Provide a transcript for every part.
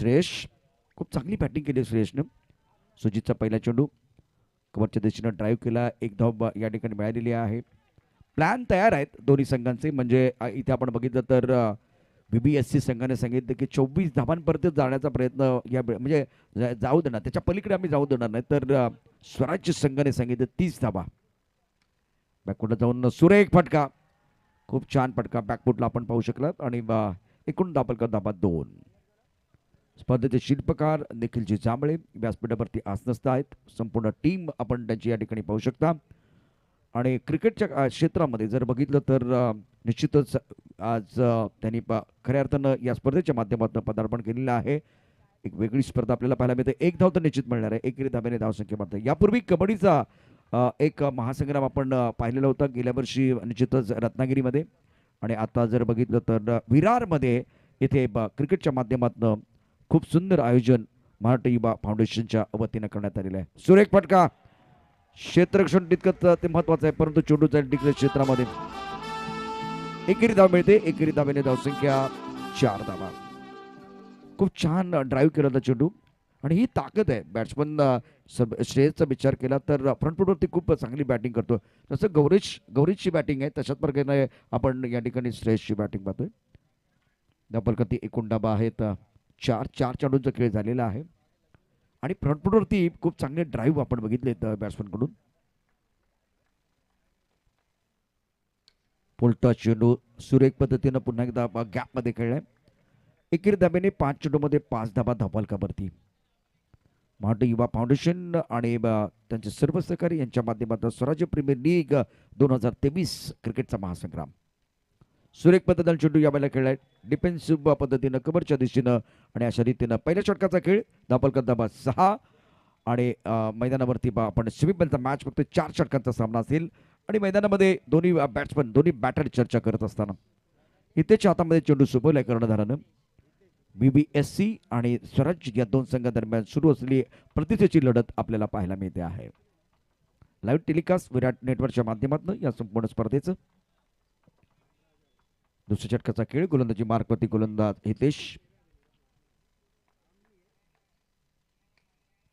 श्रेयश, खूप चांगली बॅटिंग केली श्रेयशनं. सुजितचा पहिला चेंडू कव्हरच्या दिशेनं ड्राईव्ह केला, एक धाव या ठिकाणी मिळालेली आहे. प्लॅन तयार आहेत दोन्ही संघांचे. म्हणजे इथे आपण बघितलं तर VBSC संघाने सांगितलं की 24 धावांपर्यंत जाण्याचा प्रयत्न या म्हणजे जाऊ देणार, त्याच्या पलीकडे आम्ही जाऊ देणार नाही. तर स्वराज्य संघाने सांगितलं 30 धावा. बॅकफुटला जाऊन सुरेख फटका, खूप छान फटका बॅकफुटला आपण पाहू शकलात. आणि एकूण धावा 2. स्पर्धेचे शिल्पकार निखिलजी जांभळे व्यासपीठावरती आसनस्थ आहेत. संपूर्ण टीम आपण त्यांची या ठिकाणी पाहू शकता. आणि क्रिकेटच्या क्षेत्रामध्ये जर बघितलं तर निश्चितच आज त्यांनी खऱ्या अर्थानं या स्पर्धेच्या माध्यमातून पदार्पण केलेलं आहे. एक वेगळी स्पर्धा आपल्याला पाहायला मिळते. एक धाव तर निश्चित मिळणार आहे. एकेरी धाब्याने धावसंख्या मारते. यापूर्वी कबड्डीचा एक महासंग्राम आपण पाहिलेला होता गेल्या वर्षी निश्चितच रत्नागिरीमध्ये. आणि आता जर बघितलं तर विरारमध्ये इथे क्रिकेटच्या माध्यमातून खूप सुंदर आयोजन मराठी युवा फाउंडेशनच्या वतीनं करण्यात आलेलं आहे. सुरेख फटका, क्षेत्ररक्षण तितकंच ते महत्वाचं आहे, परंतु चेंडू जाईल तिकडे क्षेत्रामध्ये. एकेरी धाव मिळते. एकेरी धाब्याने धावसंख्या 4 धावा. खूप छान ड्राईव्ह केला होता चेंडू. आणि ही ताकद आहे बॅट्समन. श्रेयसचा विचार केला तर फ्रंट फुटवरती खूप चांगली बॅटिंग करतो. जसं गौरीची बॅटिंग आहे तशाच प्रकारे आपण या ठिकाणी श्रेयसची बॅटिंग पाहतोय. धावफलकात एकूण धाबा आहेत 4. 4 चेंडूंचा खेळ झालेला आहे. आणि फ्रंट फुटवरती खूप चांगले ड्राईव्ह आपण बघितले बॅट्समन कडून. पुलटा चेंडू सुरेख पद्धतीनं पुन्हा एकदा गॅपमध्ये खेळलाय. एकेरी धाब्याने 5 चेंडूमध्ये 5 धाबा धावफलकावरती. मराठी युवा फाउंडेशन आणि त्यांचे सर्व सहकारी यांच्या माध्यमातून स्वराज्य प्रीमियर लीग 2023 क्रिकेटचा महासंग्राम. सुरेख पद्धतीने चेंडू यावेळेला खेळलाय डिफेन्सिव्ह पद्धतीनं कव्हरच्या दिशेनं. आणि अशा रीतीनं पहिल्या षटकाचा खेळ. धावफलकात धाबा 6. आणि मैदानावरती आपण सेमीफायनलचा मॅच फक्त 4 षटकांचा सामना असेल. आणि मैदानामध्ये दोन्ही बॅट्समन दोन्ही बॅटर चर्चा करत असताना इथेच्या हातामध्ये चेंडू सोपवलाय कर्णधारानं. VBSC आणि स्वराज्य या दोन संघादरम्यान सुरू असलेली प्रतिष्ठेची लढत आपल्याला पाहायला मिळते आहे. लाईव्ह टेलिकास्ट विराट नेटवर्कच्या माध्यमातून या संपूर्ण स्पर्धेचं. दुसऱ्या षटकाचा खेळ. गोलंदाजी मार्कवरती गोलंदाज हितेश.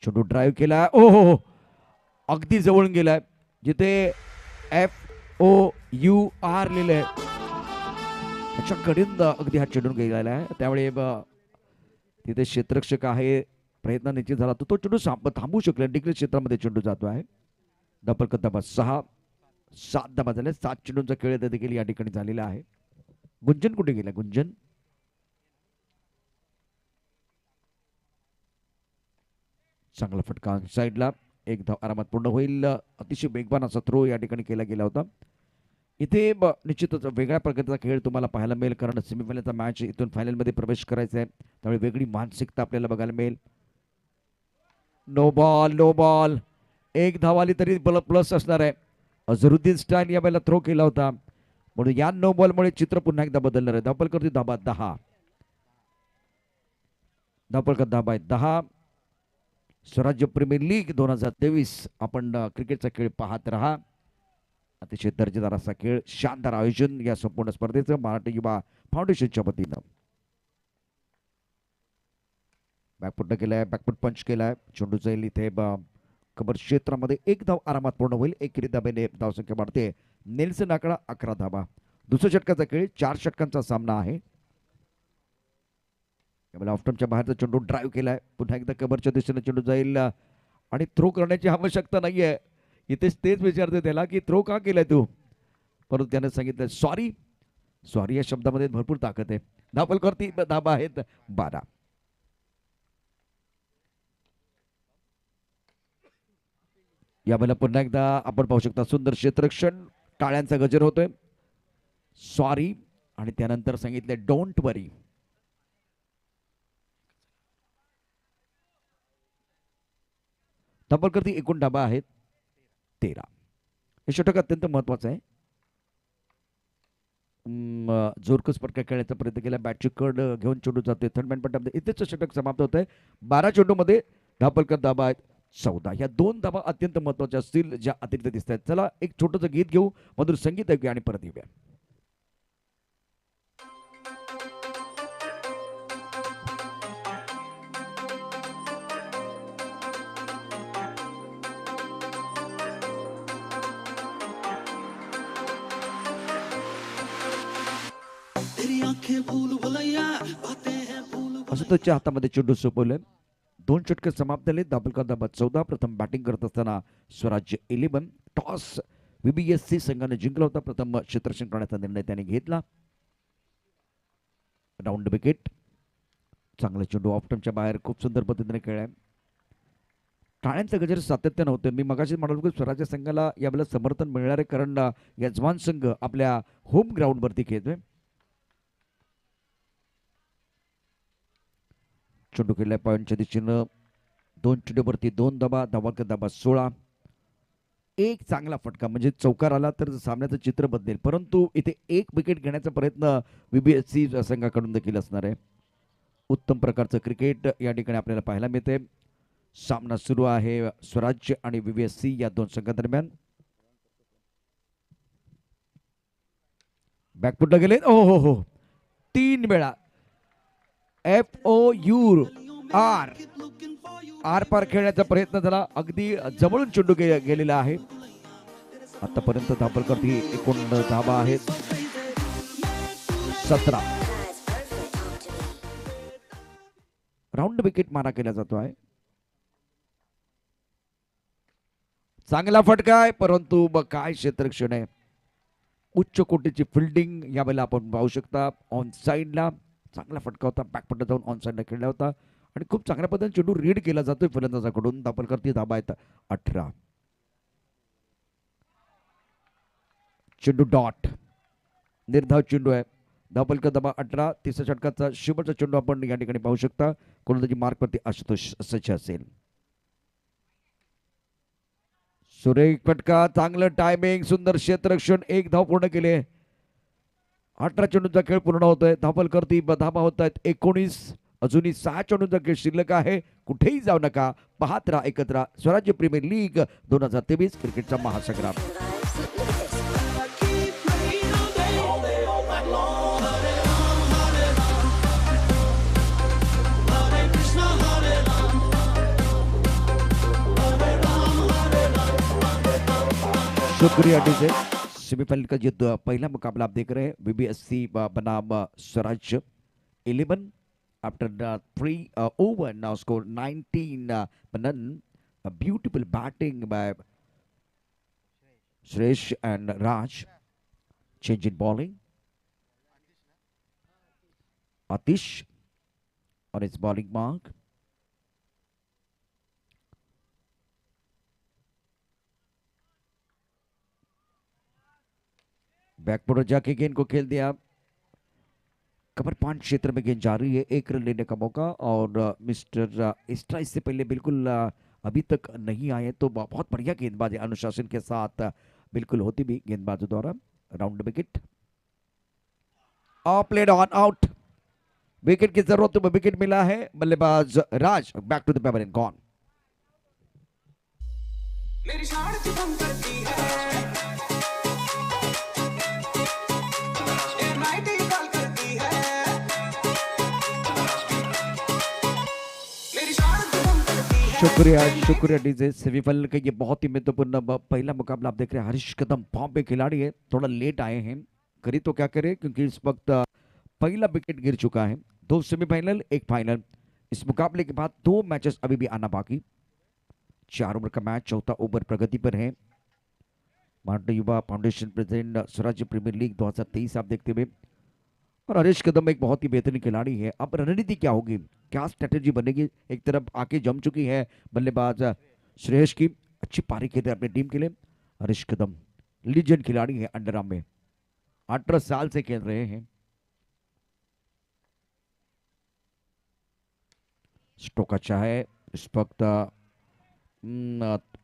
चेंडू ड्राईव्ह केला. ओहो, अगदी जवळ गेलाय. जिथे FOUR लिहिलंय त्याच्या कडीन अगदी हा चेंडू गेलेला आहे. त्यामुळे तिथे क्षेत्ररक्षक आहे. प्रयत्न निश्चित झाला तर तो चेंडू थांबू शकला. डिग्री क्षेत्रामध्ये चेंडू जातो आहे. धावफलकात धाबा 6. 7 धाबा झाल्या. 7 चेंडूंचा खेळ देखील या ठिकाणी झालेला आहे. गुंजन कुठे गेला? गुंजन चांगला फटका साईडला. एक धाव आरामात पूर्ण होईल. अतिशय वेगवान असा थ्रो या ठिकाणी केला गेला होता. इथे निश्चितच वेगळ्या प्रकारचा खेळ तुम्हाला पाहायला मिळेल. कारण सेमीफायनलचा मॅच इथून फायनलमध्ये प्रवेश करायचा आहे. त्यामुळे वेगळी मानसिकता आपल्याला बघायला मिळेल. No ball. एक धाव आली तरी प्लस असणार आहे. अझरुद्दीन स्टाईन या वेळेला थ्रो केला होता. म्हणून या नो बॉलमुळे चित्र पुन्हा एकदा बदलणार आहे. धावफलकावरती धाबा 10. धावफलकात धाबा 10. स्वराज्य प्रीमियर लीग 2023 आपण क्रिकेटचा खेळ पाहत राहा. अतिशय दर्जेदार असा खेळ, शानदार आयोजन या संपूर्ण स्पर्धेचं मराठी युवा फाउंडेशनच्या वतीनं. बॅकफुट केलाय. बॅकफुट पंच केलाय. चेंडू जाईल इथे कबर क्षेत्रामध्ये. एक धाव आरामात पूर्ण होईल. एकेरी धाब्याने धावसंख्या वाढते. नेल्सन आकडा 11 धाबा. दुसऱ्या षटकाचा खेळ. 4 षटकांचा सामना आहे. ऑफ्टमच्या बाहेरचा चेंडू ड्राईव्ह केलाय. पुन्हा एकदा कबरच्या दिशेने चेंडू जाईल. आणि थ्रो करण्याची आवश्यकता नाहीये. इथेच तेच विचारते त्याला की थ्रो का केलाय तू. परंतु त्याने सांगितलं सॉरी या शब्दामध्ये भरपूर ताकद आहे. धावफलकावरती धाबा आहेत 12. यावेळेला पुन्हा एकदा आपण पाहू शकता सुंदर क्षेत्ररक्षण. टाळ्यांचा गजर होतोय. सॉरी आणि त्यानंतर सांगितले डोंट वरी. धावफलकावरती एकूण धाबा आहेत 13. हे षटक अत्यंत महत्वाचं आहे. जोरकस फटका खेळण्याचा प्रयत्न केला. बॅटची कड घेऊन चेंडू जातोय थर्डमॅन पट्ट्यामध्ये. इथेच षटक समाप्त होत आहे. 12 चेंडूमध्ये धावफलकात धाबा आहेत 14. या 2 धाबा अत्यंत महत्वाच्या असतील ज्या अतिरिक्त दिसत आहेत. चला एक छोटंसं गीत घेऊ, मधुर संगीत ऐकूया आणि परत येऊया. असतोच्या हातामध्ये चेंडू सोपवले. 2 षटके समाप्त झाले. धाबलकर धाबा 14. प्रथम बॅटिंग करत असताना स्वराज्य 11 टॉस VBSC संघाने जिंकला होता. प्रथम क्षेत्ररक्षण करण्याचा निर्णय त्याने घेतला. Round wicket. चांगला चेंडू ऑफ स्टंपच्या बाहेर खूप सुंदर पद्धतीने खेळलाय. टाळ्यांचं गजर सातत्य नव्हतं. मी मगाशी म्हणालो की स्वराज्य संघाला यावेळेला समर्थन मिळणार आहे, कारण यजमान संघ आपल्या होम ग्राउंडवरती खेळतोय. चेंडू खेळलाय पॉईंटच्या दिशेनं. 2 चेंडूवरती 2 धाबा. धावांक धाबा 16. एक चांगला फटका म्हणजे चौकार आला तर सामन्याचं चित्र बदलेल, परंतु इथे एक विकेट घेण्याचा प्रयत्न VBSC संघाकडून देखील असणार आहे. उत्तम प्रकारचं क्रिकेट या ठिकाणी आपल्याला पाहायला मिळते. सामना सुरू आहे स्वराज्य आणि VBSC या दोन संघादरम्यान. बॅकफुटला गेले. ओ हो हो 3 वेळा FOUR आर पार खेळण्याचा प्रयत्न झाला. अगदी जवळून चेंडू गेलेला आहे. आतापर्यंत धाबलकरती एकूण धाबा आहेत 17. राऊंड विकेट मारा केला जातो आहे. चांगला फटका आहे, परंतु काय क्षेत्ररक्षण आहे. उच्च कोटीची फिल्डिंग यावेळेला आपण पाहू शकता. ऑन साइडला चांगला फटका होता. बॅकफुटला जाऊन ऑन साइडला खेळला होता आणि खूप चांगल्या पद्धतीने चेंडू रीड केला जातोय फलंदाजाकडून. धाबलकरती धाबा आहेत 18. चेंडू डॉट निर्धाव चेंडू आहे. धाबलकर धाबा 18. तिसऱ्या षटकाचा शेवटचा चेंडू आपण या ठिकाणी पाहू शकता. कोणत्याची मार्कवरती आशुतोष सच असेल. सुरेख फटका, चांगलं टायमिंग, सुंदर क्षेत्ररक्षण. 1 धाव पूर्ण केले. 18 चेंडूचा खेळ पूर्ण होतोय. धाबलकरती धाबा होत आहेत 19. अजूनही 6 चेंडूचा खेळ शिल्लक आहे. कुठेही जाऊ नका, पाहत राहा एकत्र स्वराज्य प्रीमियर लीग 2023 क्रिकेटचा महासंग्राम. शुक्रिया डीजे. सेमीफाइनल का जो पहला मुकाबला आप देख रहे हैं VBSC बनाम स्वराज्य 11 after 3 over now score 19 run. A beautiful batting by Suresh and Raj. Change in bowling. Atish on his bowling mark. बैकबोर्डर जाके गेंद को खेल दिया. कवर 5 क्षेत्र में गेंद जा रही है. 1 रन लेने का मौका और मिस्टर इस्ट्रा इससे पहले बिल्कुल अभी तक नहीं आए, तो बहुत बढ़िया गेंदबाजी अनुशासन के साथ बिल्कुल होती भी गेंदबाजों द्वारा. Round wicket played on out. Wicket की जरूरत तो विकेट मिला है. बल्लेबाज राज back to the paper and gone. मेरी शान करती है. शुक्रिया डीजे. सेमीफाइनल का ये बहुत ही महत्वपूर्ण पहला मुकाबला आप देख रहे हैं. हरीश कदम फॉर्म पे खिलाड़ी है, थोड़ा लेट आए हैं. करी तो क्या करे, क्योंकि इस वक्त पहला विकेट गिर चुका है. 2 सेमीफाइनल 1 फाइनल. इस मुकाबले के बाद 2 मैचेस अभी भी आना बाकी. 4 ओवर का मैच, चौथा ओवर प्रगति पर है. मार्ट युवा फाउंडेशन प्रेसिडेंट स्वराज्य प्रीमियर लीग 2023 आप देखते हुए. और हरीश कदम एक बहुत ही बेहतरीन खिलाड़ी है. अब रणनीति क्या होगी, क्या स्ट्रेटेजी बनेगी. एक तरफ आके जम चुकी है बल्लेबाज श्रेयस की. अच्छी पारी खेलते अपनी टीम के लिए. हरीश कदम लीजेंड खिलाड़ी है. अंडरआर्म में 18 साल से खेल रहे हैं. स्ट्रोक अच्छा है इस वक्त.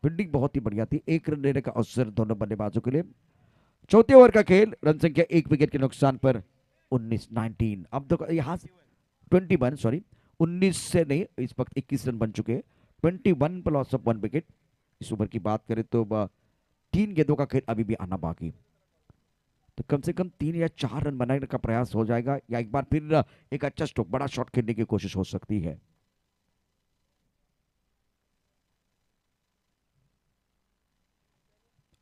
फील्डिंग बहुत ही बढ़िया थी. 1 रन लेने का अवसर दोनों बल्लेबाजों के लिए. चौथे ओवर का खेल. रन संख्या 1 विकेट के नुकसान पर 19 अब तो यहाँ 21 सॉरी 19 से नहीं, इस वक्त 21 रन बन चुके हैं. 21 पर लॉस ऑफ 1 विकेट. इस ओवर की बात करें तो 3 गेंदों का खेल अभी भी आना बाकी. तो कम से कम 3 या 4 रन बनाने का प्रयास हो जाएगा, या एक बार फिर एक अच्छा स्ट्रोक बड़ा शॉट खेलने की कोशिश हो सकती है.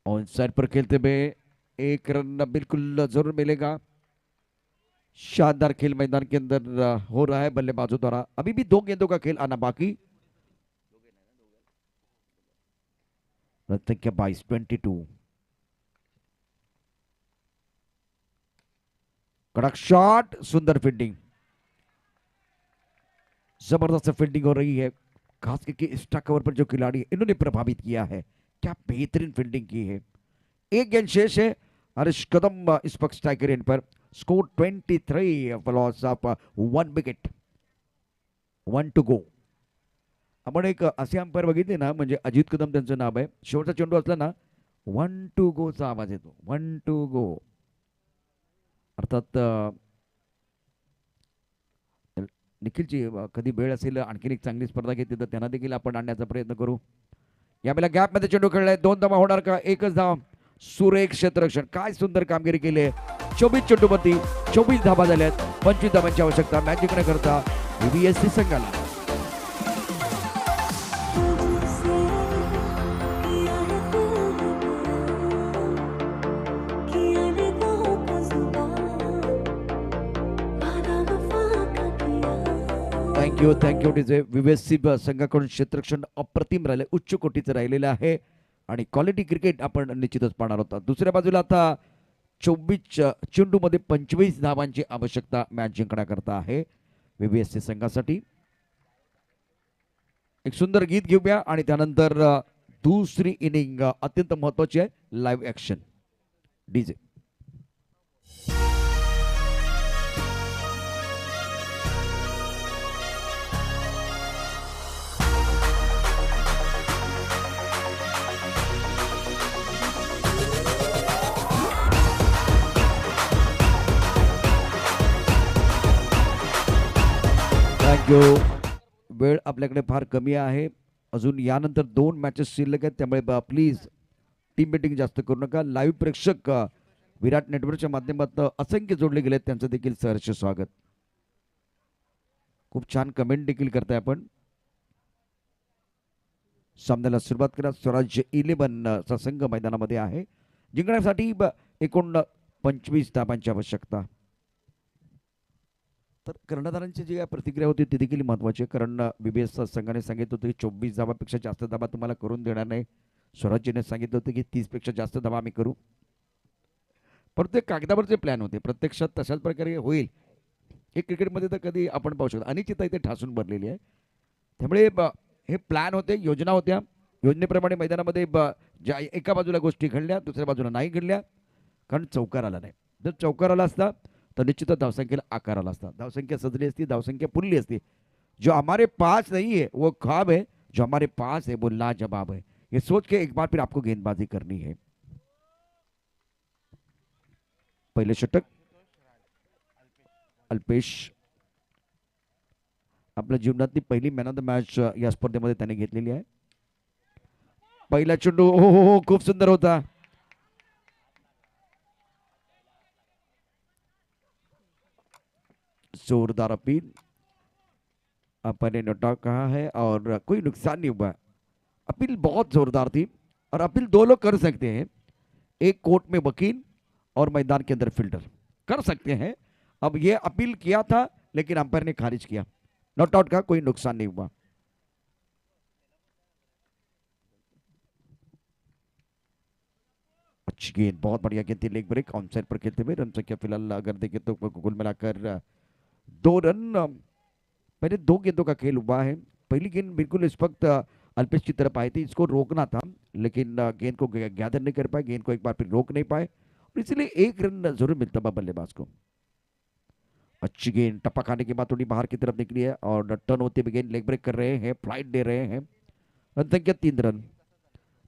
ऑन साइड पर खेलते हुए 1 रन बिल्कुल जरूर मिलेगा. शानदार खेल मैदान के अंदर हो रहा है बल्लेबाजों द्वारा। अभी भी 2 गेंदों का खेल आना बाकी। संख्या 22-22। कड़क शॉट, सुंदर फील्डिंग, जबरदस्त फील्डिंग हो रही है। खास करके एक्स्ट्रा कवर पर जो खिलाड़ी इन्होंने प्रभावित किया है, क्या बेहतरीन फील्डिंग की है। एक गेंद शेष है। हरीश कदम इस पक्ष स्ट्राइकर एंड पर। Score 23 for loss of 1 wicket, 1 to go. आपण एक असे अंपायर बघितले ना, म्हणजे अजित कदम त्यांचं नाव आहे, शेवटचा चेंडू असला ना 1 टू गो चा आवाज येतो, 1 टू गो। अर्थात निखिलची कधी वेळ असेल आणखीन एक चांगली स्पर्धा घेतली तर त्यांना देखील आपण आणण्याचा प्रयत्न करू। यावेळेला गॅप मध्ये चेंडू खेळलाय, 2 धावा होणार का, एकच धाव। सुरेख क्षेत्ररक्षण, काय सुंदर कामगिरी केली आहे। 24 चेंडूवरती 24 धावा झाल्यात, 25 धावांची आवश्यकता मॅच जिंकण्याकरता व्हीव्हीएससी संघाला। Thank you TJ. व्हीव्हीएससी संघाकडून क्षेत्ररक्षण अप्रतिम राहिले, उच्च कोटीचं राहिलेलं आहे आणि क्वालिटी क्रिकेट आपण निश्चितच पाहणार होता। दुसऱ्या बाजूला आता 24 चेंडूमध्ये 25 धावांची आवश्यकता मॅच जिंकण्याकरता आहे व्हीव्हीएससी संघासाठी। एक सुंदर गीत घेऊया आणि त्यानंतर दुसरी इनिंग अत्यंत महत्वाची आहे, लाईव्ह ऍक्शन डीजे। थँक्यू। वेळ आपल्याकडे फार कमी आहे, अजून यानंतर 2 मॅचेस शिल्लक आहेत, त्यामुळे प्लीज टीम मीटिंग जास्त करू नका। लाईव्ह प्रेक्षक विराट नेटवर्कच्या माध्यमातून असंख्य जोडले गेले, त्यांचं देखील सहर्ष स्वागत। खूप छान कमेंट देखील करताय आपण। सामन्याला सुरुवात करा। स्वराज्य 11 चा संघ मैदानामध्ये आहे, जिंकण्यासाठी एकूण 25 धावांची आवश्यकता। तर कर्णधारांची जी प्रतिक्रिया होती ती देखील महत्वाची आहे, कारण व्हीव्हीएस संघाने सांगितलं होतं की 24 धावापेक्षा जास्त धावा तुम्हाला करून देणार नाही। स्वराज्यने सांगितलं होतं की 30 पेक्षा जास्त धावा आम्ही करू, परंतु कागदावरचे प्लॅन होते, प्रत्यक्षात तशाच प्रकारे होईल हे क्रिकेटमध्ये तर कधी आपण पाहू शकतो। अनिश्चितता इथे ठासून भरलेली आहे, त्यामुळे हे प्लॅन होते, योजना होत्या, योजनेप्रमाणे मैदानामध्ये ज्या एका बाजूला गोष्टी घडल्या, दुसऱ्या बाजूला नाही घडल्या, कारण चौकार आला नाही। जर चौकार आला असता तो निश्चित धावसंख्येला आकार आला असता, धावसंख्या सजली असती, धावसंख्या पुरली असती। जो हमारे पास नहीं है वो ख्वाब है, जो हमारे पास है वो लाजवाब है, ये सोच के एक बार फिर आपको गेंदबाजी करनी है। पहले षटक अल्पेश, आपल्या जीवनातली पहिली मॅन ऑफ द मॅच या स्पर्धेमध्ये त्याने घेतलेली आहे। पहिला चेंडू हो खूप सुंदर होता। जोरदार अपील, अपन ने नोटा कहा है और कोई नुकसान नहीं हुआ। अपील बहुत जोरदार थी और अपील 2 लोग कर सकते हैं, एक कोर्ट में वकील और मैदान के अंदर फील्डर कर सकते हैं। अब ये अपील किया था लेकिन अंपायर ने खारिज किया, नॉट आउट का कोई नुकसान नहीं हुआ। अच्छी गेंद, बहुत बढ़िया गेंद थी, लेग ब्रेक ऑन साइड पर खेलते हुए। रन संख्या फिलहाल अगर देखें तो कुल मिलाकर 2 रन। पहले 2 गेंदों का खेल हुआ है। पहली गेंद बिल्कुल इस वक्त अल्पेश की तरफ आई थी, इसको रोकना था लेकिन गेंद को गैदर नहीं कर पाए, गेंद को एक बार फिर रोक नहीं पाए और इसलिए 1 रन जरूर मिलता बल्लेबाज को। अच्छी गेंद टप्पा खाने के बाद थोड़ी बाहर की तरफ निकली है और टर्न होते हुए गेंद लेग ब्रेक कर रहे हैं, फ्लाइट दे रहे हैं। रन संख्या 3 run.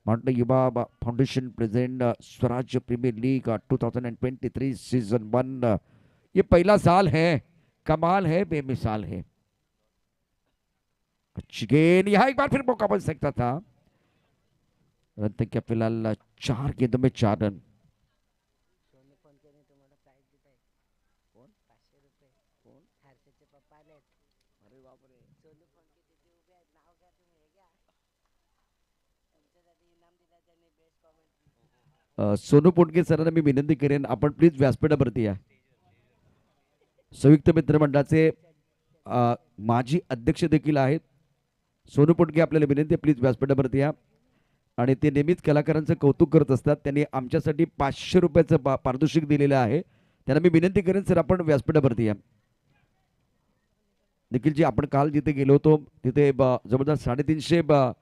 Mountain Yuva foundation present Swaraj premier league 2023 season 1। ये पहला साल है, कमाल है, बेमिसाल है। अच्छी गेंद, यहां एक बार फिर मौका बन सकता था। रन संख्या फिलहाल 4 गेंदों में 4 रन। सोनू पोटके सरांना मी विनंती करेन, आपण प्लीज व्यासपीठावरती या। संयुक्त मित्रमंडळाचे माजी अध्यक्ष देखील आहेत सोनू पुटके. आपल्याला विनंती आहे प्लीज व्यासपीठावरती या. आणि ते नेहमीच कलाकारांचं कौतुक करत असतात. त्यांनी आमच्यासाठी 500 रुपयाचं पारितोषिक दिलेलं आहे. त्यांना मी विनंती करेन सर आपण व्यासपीठावरती या. निखिलजी आपण काल जिथे गेलो होतो तिथे जवळजवळ 350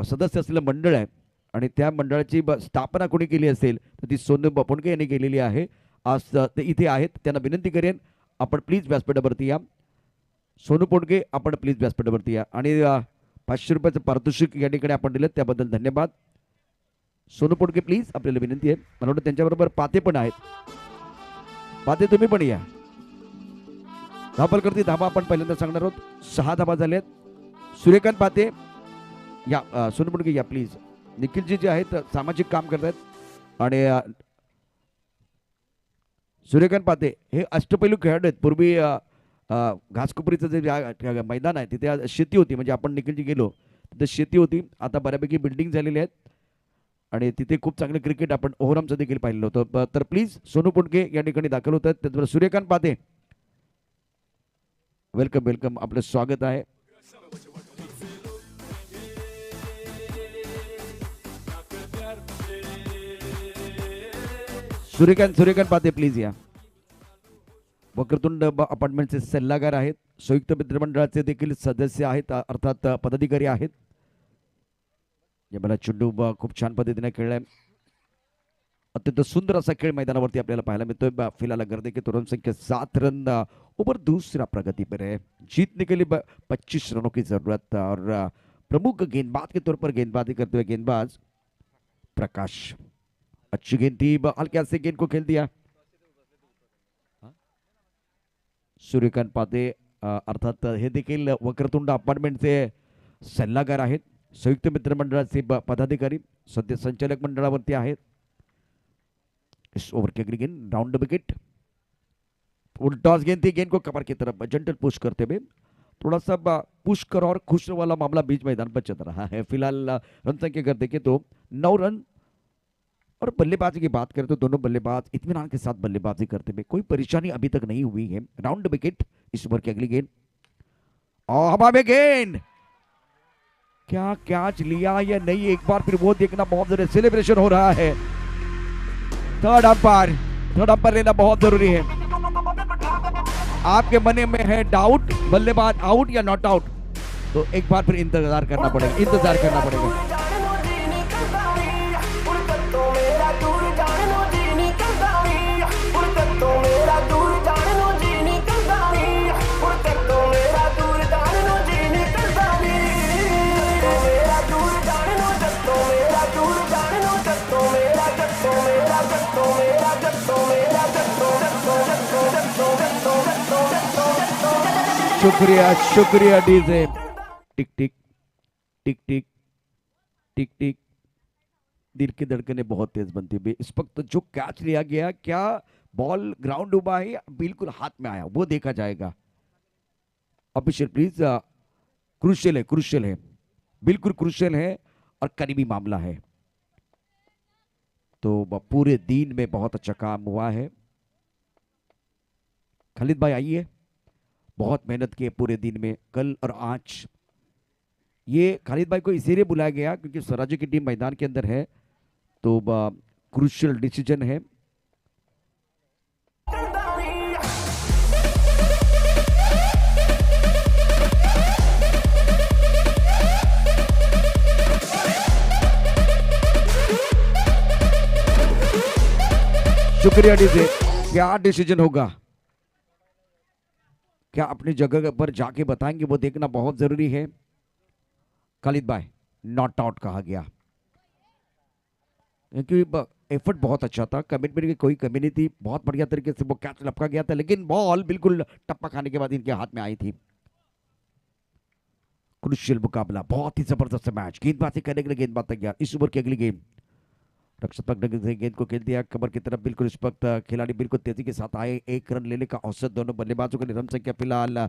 सदस्य असलेलं मंडळ आहे आणि त्या मंडळाची स्थापना कोणी केली असेल तर ती सोनू पुटके यांनी केलेली आहे. आज ते इथे आहेत. त्यांना विनंती करेन आपण प्लीज व्यासपीठावरती या. सोनू पुटके आपण प्लीज व्यासपीठावरती या. आणि 500 रुपयाचं पारितोषिक या ठिकाणी आपण दिलं त्याबद्दल धन्यवाद. सोनू पुटके प्लीज आपल्याला विनंती आहे. मला वाटतं त्यांच्याबरोबर पाते पण आहेत. पाते तुम्ही पण या. धावपल करती धाबा आपण पहिल्यांदा सांगणार आहोत. 6 धाबा झाल्यात. सूर्यकांत पाते या. सोनू पुटके या प्लीज. निखिलजी जे आहेत सामाजिक काम करतात आणि सूर्यकांत पाते हे अष्टपैलू खेळाडू आहेत. पूर्वी घासकोपरीचं जे मैदान आहे तिथे शेती होती. म्हणजे आपण निखिलजी गेलो तिथे शेती होती. आता बऱ्यापैकी बिल्डिंग झालेली आहेत आणि तिथे खूप चांगलं क्रिकेट आपण ओहरामचं देखील पाहिलं होतं. तर प्लीज सोनू पुटके या ठिकाणी दाखल होत आहेत. त्याचबरोबर सूर्यकांत पाते वेलकम वेलकम आपलं स्वागत आहे. सूर्यकांत पाते प्लीज या. वक्रतुंड अपार्टमेंटचे सल्लागार आहेत. संयुक्त मित्रमंडळाचे देखील सदस्य आहेत अर्थात पदाधिकारी आहेत. मला चेंडू खूप छान पद्धतीने खेळलाय. अत्यंत सुंदर असा खेळ मैदानावरती आपल्याला पाहायला मिळतोय. फिलहाल गर्दे के तुरंत संख्या 7 रन ऊपर दूसरा प्रगति पर है. जीतने के लिए 25 रनों की जरूरत और प्रमुख गेंदबाज के तौर पर गेंदबाजी करते हुए गेंदबाज प्रकाश. अच्छी गेंद थी. हल्के से गेंद को खेल दिया. सूर्यकांत पाते अर्थात हे देखील वक्रतुंड अपार्टमेंटचे सल्लागार आहेत. संयुक्त मित्रमंडळाचे पदाधिकारी सध्या संचालक मंडळावरती आहेत. इस ओवर की अगली गेंद राउंड विकेट. टॉस गेंद थी. गेंद को कवर की तरफ जेंटल पुश करते हुए थोड़ा सा पुश कर और खुश वाला मामला बीच मैदान पर चल रहा है. फिलहाल रन संख्या अगर देखें तो 9 रन. और बल्लेबाजी की बात करें तो दोनों बल्लेबाज इत्मीनान के साथ बल्लेबाजी करते हुए कोई परेशानी अभी तक नहीं हुई है. Round wicket. इस ओवर की अगली गेंद और हवा में गेंद. क्या कैच लिया या नहीं एक बार फिर वो देखना बहुत जरूरी. सेलिब्रेशन हो रहा है. थर्ड अंपायर लेना बहुत जरूरी है. आपके मन में है डाउट बल्लेबाज आउट या नॉट आउट तो एक बार फिर इंतजार करना पड़ेगा. शुक्रिया डीजे. टिक टिक टिक टिक टिक टिक. दिल की धड़कनें बहुत तेज बनती हुई. इस वक्त जो कैच लिया गया क्या बॉल ग्राउंड हुआ है बिल्कुल हाथ में आया वो देखा जाएगा. Official please. क्रूशियल है बिल्कुल क्रूशियल है और करीबी मामला है. तो पूरे दिन में बहुत अच्छा काम हुआ है. खालिद भाई आइए. बहुत मेहनत की पूरे दिन में कल और आज. ये खालिद भाई को इसीलिए बुलाया गया क्योंकि स्वराज्य की टीम मैदान के अंदर है तो क्रूशियल डिसीजन है. शुक्रिया डीजे. क्या डिसीजन होगा क्या अपनी जगह पर जाके बताएंगे वो देखना बहुत जरूरी है. खालिद भाई नॉट आउट कहा गया क्योंकि एफर्ट बहुत अच्छा था. कमिटमेंट की कोई कमी नहीं थी. बहुत बढ़िया तरीके से वो कैच लपका गया था लेकिन बॉल बिल्कुल टप्पा खाने के बाद इनके हाथ में आई थी. क्रूशियल मुकाबला बहुत ही जबरदस्त मैच. गेंदबाजी करने के लिए गेंदबाज तैयार. इस ओवर की अगली गेंद रक्षक गेंद को खेल दिया कमर की तरफ. बिल्कुल इस वक्त खिलाड़ी बिल्कुल तेजी के साथ आए. 1 रन लेने का औसत दोनों बल्लेबाजों के लिए. रन संख्या फिलहाल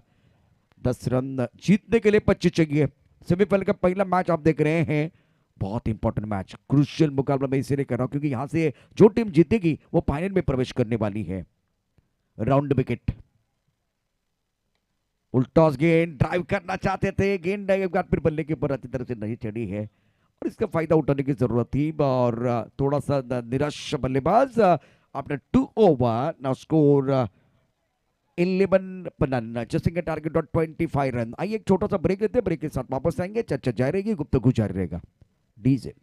10 रन. जीतने के लिए 25 चाहिए. सेमीफाइनल का पहला मैच आप देख रहे हैं. बहुत इंपॉर्टेंट मैच. क्रूशियल मुकाबला मैं इसीलिए कर रहा हूं क्योंकि यहां से जो टीम जीतेगी वो फाइनल में प्रवेश करने वाली है. Round wicket. उल्टॉस गेंद ड्राइव करना चाहते थे, गेंद एक बार फिर बल्ले के ऊपर अच्छी तरह से नहीं चढ़ी है और इसका फायदा उठाने की जरूरत थी और थोड़ा सा निराश बल्लेबाज। After 2 over now score 11 run, chasing target on 25 run. आइए एक छोटा सा ब्रेक लेते हैं, ब्रेक के साथ वापस आएंगे, चर्चा जारी रहेगी, गुफ्तगू जारी रहेगा। डीजे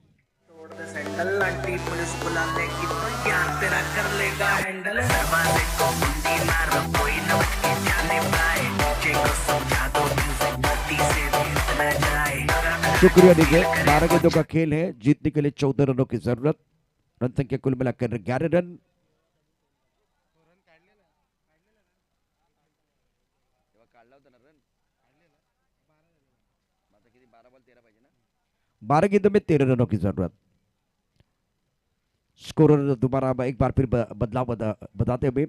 सैंडल आंटी पुलिस बुलाने की तो यार तेरा कर लेगा हैंडल। दरवाजे को कुंडी मारो, कोई न बच के जाने पाए। डीजे को समझा दो म्यूजिक गलती से भी न जाए। शुक्रिया डीजे। 12 गेंदों का खेल है, जीतने के लिए 14 रनों की जरूरत। रन संख्या कुल मिलाकर 11 रन। बारह गेंदों में 13 रनों की जरूरत। स्कोरर दोबारा एक बार फिर बदलाव बताते हुए,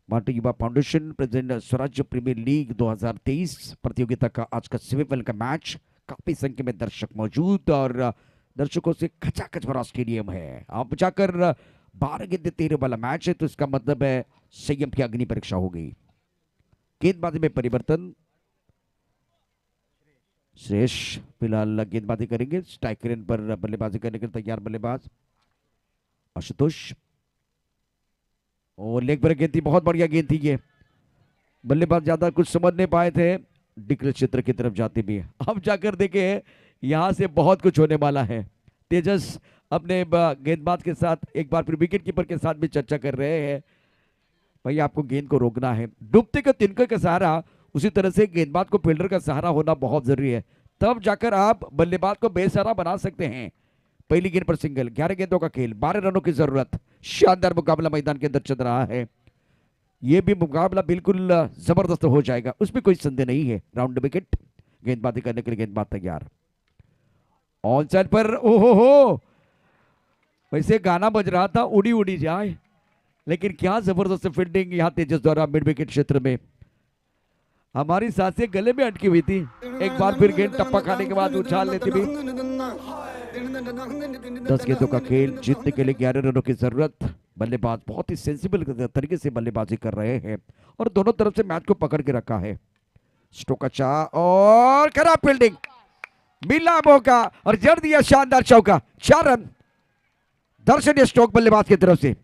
माटी युवा फाउंडेशन प्रेजेंट स्वराज्य प्रीमियर लीग 2023 प्रतियोगिता का आज का सेमीफाइनल का मैच। काफी संख्या में दर्शक मौजूद और दर्शकों से खचाखच भरा स्टेडियम है। आप जाकर 12 गेंद 13 वाला मैच है तो इसका मतलब है संयम की अग्नि परीक्षा होगी। गेंदबाजी में परिवर्तन, शेष फिलहाल गेंदबाजी करेंगे। स्ट्राइक रेन पर बल्लेबाजी करने के लिए तैयार बल्लेबाज आशुतोष। और लेग पर गेंद थी, बहुत बढ़िया गेंद थी ये। बल्लेबाज ज्यादा कुछ समझ नहीं पाए थे, डिक्लेयर क्षेत्र की तरफ जाते भी। अब जाकर देखे यहां से बहुत कुछ होने वाला है। तेजस अपने गेंदबाज के साथ एक बार फिर विकेट कीपर के साथ भी चर्चा कर रहे हैं, भाई आपको गेंद को रोकना है। डूबते का तिनके का सहारा, उसी तरह से गेंदबाज को फील्डर का सहारा होना बहुत जरूरी है, तब जाकर आप बल्लेबाज को बेसहारा बना सकते हैं। पहली गेंद पर सिंगल, 11 गेंदों का खेल, 12 रनों की जरूरत। शानदार मुकाबला मैदान के अंदर चल रहा है। यह भी मुकाबला बिल्कुल जबरदस्त हो जाएगा, उसमें कोई संदेह नहीं है। राउंड विकेट, गेंदबाजी करने के लिए गेंदबाज तैयार। ऑन साइड पर ओहो हो, वैसे गाना बज रहा था उड़ी उड़ी जाए, लेकिन क्या जबरदस्त फील्डिंग यहां तेजस द्वारा मिड विकेट क्षेत्र में। हमारी सांसें गले में अटकी हुई थी। एक बार फिर गेंद टप्पा खाने के बाद उछाल लेती भी। 10 गेंदों का खेल, जीतने के लिए 11 रनों की जरूरत। बल्लेबाज बहुत ही सेंसिबल तरीके से बल्लेबाजी कर रहे हैं और दोनों तरफ से मैच को पकड़ के रखा है। स्टोक अच्छा और खराब फील्डिंग, मिला मौका और जड़ दिया शानदार चौका। 4 रन दर्शनीय स्टोक बल्लेबाज की तरफ से।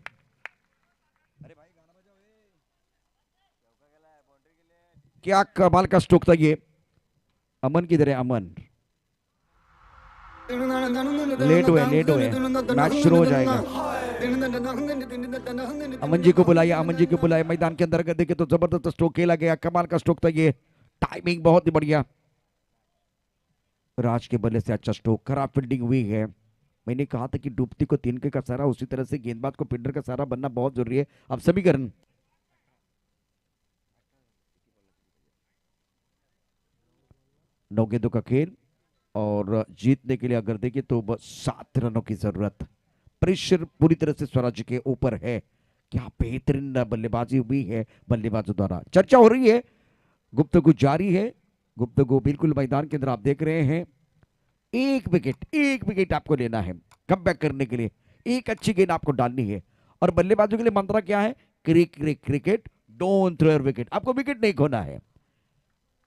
क्या कमाल का स्ट्रोक था ये। अमन किधर है? अमन लेट हुए मैच शुरू हो जाएगा। अमन जी को बुलाइए, अमन जी को बुलाइए। मैदान के अंदर देखे तो जबरदस्त स्ट्रोक खेला गया, कमाल का स्ट्रोक था ये। टाइमिंग बहुत ही बढ़िया। राज के बल्ले से अच्छा स्ट्रोक, खराब फील्डिंग हुई है। मैंने कहा था कि डूबती को तिनके का सहारा, उसी तरह से गेंदबाज को फील्डर का सहारा बनना बहुत जरूरी है। अब समीकरण 9 गेंदों का खेल और जीतने के लिए अगर देखें तो बस 7 रनों की जरूरत। प्रेशर पूरी तरह से स्वराज के ऊपर है। क्या बेहतरीन बल्लेबाजी हुई है बल्लेबाजों द्वारा। चर्चा हो रही है, गुफ्तगू जारी है। गुफ्तगू बिल्कुल मैदान के अंदर आप देख रहे हैं। एक विकेट आपको लेना है कम बैक करने के लिए। एक अच्छी गेंद आपको डालनी है और बल्लेबाजों के लिए मंत्र क्या है? Cricket don't throw your wicket. आपको विकेट नहीं खोना है।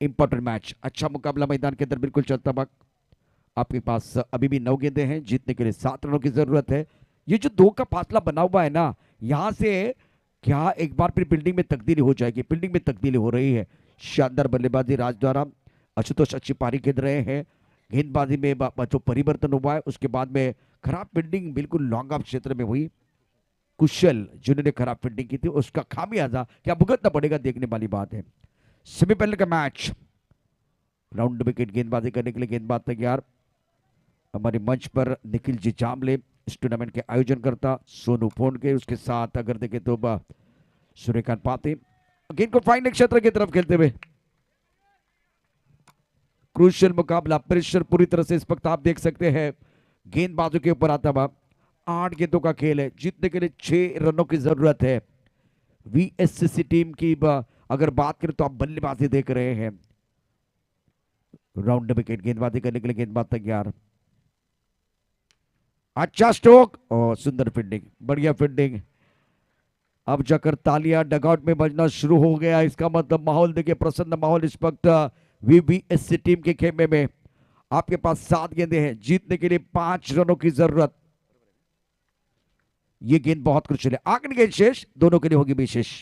इंपॉर्टेंट मैच, अच्छा मुकाबला मैदान के अंदर बिल्कुल चलता वक्त। आपके पास अभी भी 9 गेंदें हैं, जीतने के लिए 7 रनों की जरूरत है। ये जो 2 का फासला बना हुआ है ना, यहां से क्या एक बार फिर फील्डिंग में तब्दीली हो जाएगी? फील्डिंग में तब्दीली हो रही है। शानदार बल्लेबाजी राज द्वारा, आशुतोष अच्छी पारी खेल रहे हैं। गेंदबाजी में जो परिवर्तन हुआ है उसके बाद में खराब फील्डिंग बिल्कुल लॉन्ग ऑफ क्षेत्र में हुई। कुशल जिन्होंने खराब फील्डिंग की थी उसका खामियाजा क्या भुगतना पड़ेगा, देखने वाली बात है। सेमीफाइनल का मैच, राउंड विकेट, गेंदबाजी करने के लिए गेंदबाज तैयार। हमारे मंच पर निखिल जी जामले, इस टूर्नामेंट के आयोजन करता सोनू फोन के, उसके साथ अगर देखें तो सूर्यकांत पाते। गेंद को फाइनल क्षेत्र की तरफ खेलते हुए क्रूशियल मुकाबला, प्रेशर पूरी तरह से इस वक्त आप देख सकते हैं गेंदबाजों के ऊपर आता हुआ। 8 गेंदों का खेल है, जीतने के लिए 6 रनों की जरूरत है। वीएससी टीम की अगर बात करें तो आप बल्लेबाजी देख रहे हैं। राउंड विकेट, गेंदबाजी करने के लिए गेंदबाज तैयार। अच्छा स्ट्रोक और सुंदर फील्डिंग, बढ़िया फील्डिंग। अब जाकर तालियां डगआउट में बजना शुरू हो गया। इसका मतलब माहौल देखिए, प्रसन्न माहौल इस वक्त वीबीएससी टीम के खेमे में। आपके पास 7 गेंदें हैं, जीतने के लिए 5 रनों की जरूरत। ये गेंद बहुत क्रुशियल है। आखिरी गेंद शेष, दोनों के लिए होगी विशेष।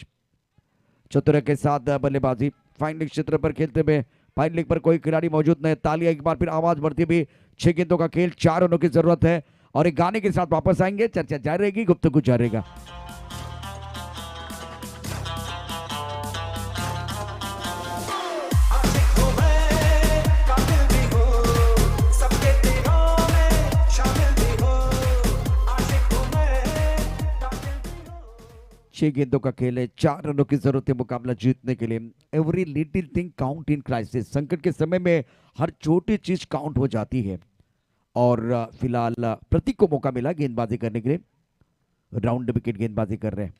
चतुर के साथ बल्लेबाजी। फाइन लेग क्षेत्र पर खेलते हुए फाइन लेग पर कोई खिलाड़ी मौजूद नहीं। तालियां एक बार फिर आवाज बढ़ती हुई। 6 गेंदों का खेल, 4 रनों की जरूरत है। और एक गाने के साथ वापस आएंगे, चर्चा जारी रहेगी, गुफ्तगू जारी रहेगा। छह गेंदों का खेल है, 4 रनों की जरूरत है मुकाबला जीतने के लिए। Every little thing count in crisis. संकट के समय में हर छोटी चीज काउंट हो जाती है। और फिलहाल प्रतीक को मौका मिला गेंदबाजी करने के लिए। राउंड विकेट गेंदबाजी कर रहे हैं।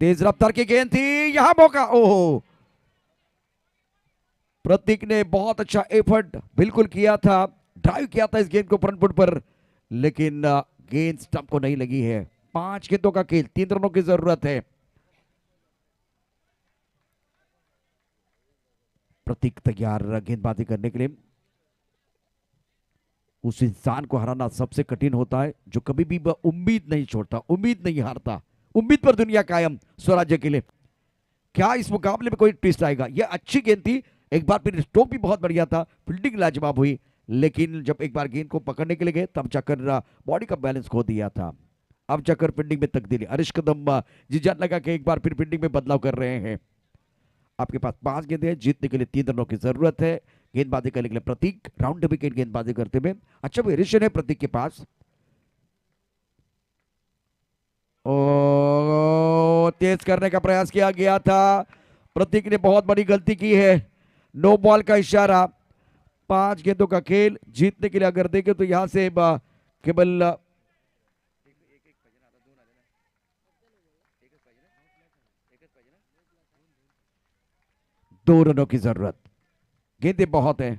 तेज रफ्तार की गेंद थी, यहां मौका। ओहो, प्रतीक ने बहुत अच्छा एफर्ट बिल्कुल किया था, ड्राइव किया था इस गेंद को फ्रंट फुट पर, लेकिन गेंद स्टंप को नहीं लगी है। 5 गेंदों का खेल, 3 रनों की जरूरत है। प्रतीक तैयार गेंदबाजी करने के लिए। उस इंसान को हराना सबसे कठिन होता है जो कभी भी उम्मीद नहीं छोड़ता, उम्मीद नहीं हारता, उम्मीद पर दुनिया कायम, स्वराज्य के लिए। क्या इस मुकाबले में कोई ट्विस्ट आएगा? यह अच्छी गेंद थी, एक बार फिर स्ट्रोक भी बहुत बढ़िया था, फील्डिंग लाजवाब हुई, लेकिन जब एक बार गेंद को पकड़ने के लिए गए तब जाकर बॉडी का बैलेंस खो दिया था। अब जाकर फील्डिंग में तब्दीली। हरीश कदम जी जान लगा के एक बार फिर फील्डिंग में बदलाव कर रहे हैं। आपके पास 5 गेंदें हैं, जीतने के लिए 3 रनों की जरूरत है। गेंदबाजी करने के लिए प्रतीक राउंड विकेट गेंदबाजी करते हुए। अच्छा वेरिएशन है प्रतीक के पास। ओ, तेज करने का प्रयास किया गया था, प्रतीक ने बहुत बड़ी गलती की है। नो बॉल का इशारा। 5 गेंदों का खेल, जीतने के लिए अगर देखें तो यहां से केवल 2 रनों की जरूरत। गेंदें बहुत हैं।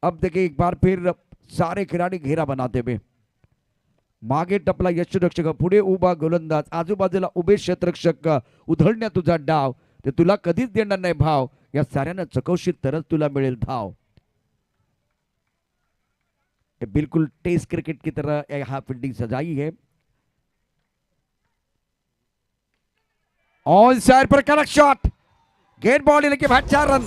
अब देखिए एक बार फिर सारे खिलाड़ी घेरा बनाते हुए। मागे टपला यष्टीरक्षक, पुढे उभा गोलंदाज, आजूबाजूला उभे क्षेत्ररक्षक, उधळण्या तुझा डाव, ते तुला कधीच देणार नाही भाव, या साऱ्यांना चकवशील तरच तुला मिळेल धाव। बिल्कुल टेस्ट क्रिकेट की तरह यहां फील्डिंग सजाई है। ऑन साइड पर करेक्ट शॉट, गेंद बॉल लेके भाग 4 रन।